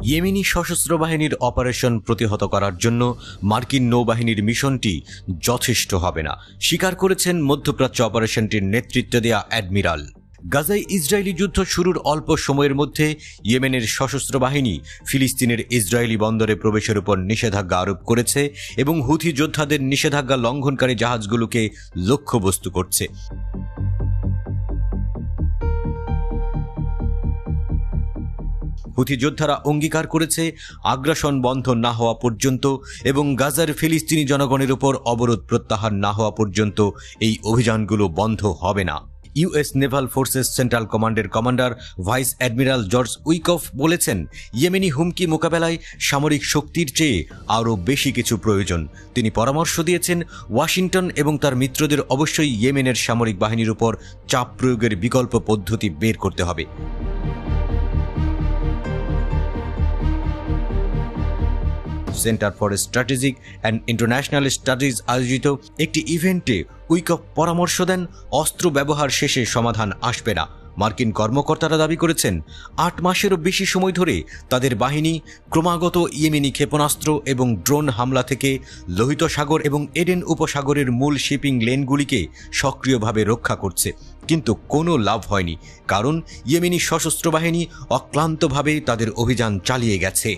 Yemeni সশস্ত্র বাহিনীর operation প্রতিহত করার জন্য মার্কিন নৌবাহিনীর মিশনটি যথেষ্ট হবে না, স্বীকার করেছেন মধ্যপ্রাচ্য অপারেশনটির নেতৃত্ব দেয়া অ্যাডমিরাল। গাজায় ইসরায়েলি যুদ্ধ শুরুর অল্প সময়ের মধ্যে ইয়েমেনের সশস্ত্র বাহিনী ফিলিস্তিনের ইসরায়েলি বন্দরে প্রবেশের উপর নিষেধাজ্ঞা আরোপ করেছে এবং হুথি যোদ্ধাদের নিষেধাজ্ঞা লঙ্ঘনকারী জাহাজগুলোকে লক্ষ্যবস্তু করছে। হুথি যোদ্ধারা অঙ্গীকার করেছে আগ্রাসন বন্ধ না হওয়া পর্যন্ত এবং গাজার ফিলিস্তিনি জনগণের উপর অবরোধ প্রত্যাহার না হওয়া পর্যন্ত এই অভিযানগুলো বন্ধ হবে না। ইউএস নেভাল ফোর্সেস সেন্ট্রাল কমান্ডের commander vice admiral George Witkoff বলেছেন, ইয়েমেনি হুমকি মোকাবেলায় সামরিক শক্তির চেয়ে আরও বেশি কিছু প্রয়োজন। তিনি পরামর্শ দিয়েছেন ওয়াশিংটন এবং তার মিত্রদের অবশ্যই ইয়েমেনের সামরিক বাহিনীর উপর চাপ প্রয়োগের বিকল্প পদ্ধতি বের করতে হবে। Centre for strategic and international studies আয়োজিত একটি ইভেন্টে উইকফ পরামর্শ দেন, অস্ত্র ব্যবহার শেষে সমাধান আসবে না। মার্কিন কর্মকর্তারা দাবি করেছেন ৮ মাসেরও বেশি সময় ধরে তাদের বাহিনী ক্রমাগত ইয়েমেনি ক্ষেপণাস্ত্র এবং ড্রোন হামলা থেকে লোহিত সাগর এবং এডেন উপসাগরের মূল শিপিং লেনগুলিকে সক্রিয়ভাবে রক্ষা করছে, কিন্তু কোনো লাভ হয়নি, কারণ ইয়েমেনি সশস্ত্র বাহিনী অক্লান্তভাবে তাদের অভিযান চালিয়ে গেছে।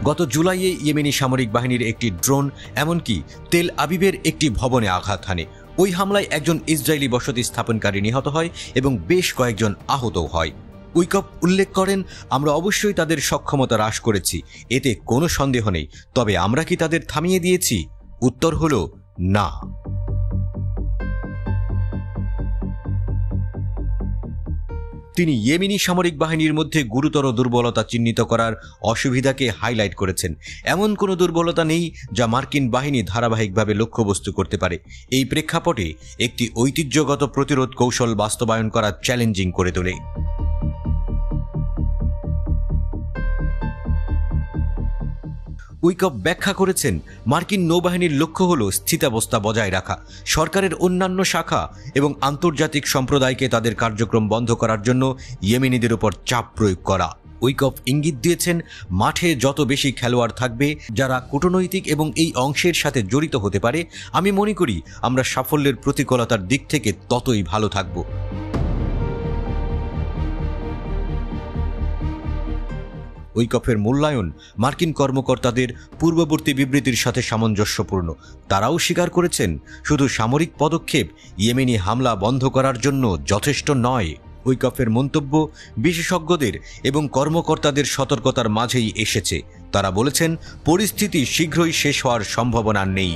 গত জুলাইয়ে ইয়েমেনি সামরিক বাহিনীর একটি ড্রোন এমনকি তেল আবিবের একটি ভবনে আঘাত হানে। ওই হামলায় একজন ইসরায়েলি বসতি স্থাপনকারী নিহত হয় এবং বেশ কয়েকজন আহতও হয়। উইকফ উল্লেখ করেন, আমরা অবশ্যই তাদের সক্ষমতা হ্রাস করেছি, এতে কোনো সন্দেহ নেই, তবে আমরা কি তাদের থামিয়ে দিয়েছি? উত্তর হল না। তিনি ইয়েমেনি সামরিক বাহিনীর মধ্যে গুরুতর দুর্বলতা চিহ্নিত করার অসুবিধাকে হাইলাইট করেছেন। এমন কোনো দুর্বলতা নেই যা মার্কিন বাহিনী ধারাবাহিকভাবে লক্ষ্যবস্তু করতে পারে। এই প্রেক্ষাপটে একটি ঐতিহ্যগত প্রতিরোধ কৌশল বাস্তবায়ন করা চ্যালেঞ্জিং করে তোলে। উইকফ ব্যাখ্যা করেছেন, মার্কিন নৌবাহিনীর লক্ষ্য হল স্থিতাবস্থা বজায় রাখা, সরকারের অন্যান্য শাখা এবং আন্তর্জাতিক সম্প্রদায়কে তাদের কার্যক্রম বন্ধ করার জন্য ইয়েমেনিদের উপর চাপ প্রয়োগ করা। উইকফ ইঙ্গিত দিয়েছেন, মাঠে যত বেশি খেলোয়াড় থাকবে যারা কূটনৈতিক এবং এই অংশের সাথে জড়িত হতে পারে, আমি মনে করি আমরা সাফল্যের প্রতিকূলতার দিক থেকে ততই ভালো থাকব। উইকফের মূল্যায়ন মার্কিন কর্মকর্তাদের পূর্ববর্তী বিবৃতির সাথে সামঞ্জস্যপূর্ণ। তারাও স্বীকার করেছেন, শুধু সামরিক পদক্ষেপ ইয়েমেনি হামলা বন্ধ করার জন্য যথেষ্ট নয়। উইকফের মন্তব্য বিশেষজ্ঞদের এবং কর্মকর্তাদের সতর্কতার মাঝেই এসেছে। তারা বলেছেন, পরিস্থিতি শীঘ্রই শেষ হওয়ার সম্ভাবনা নেই।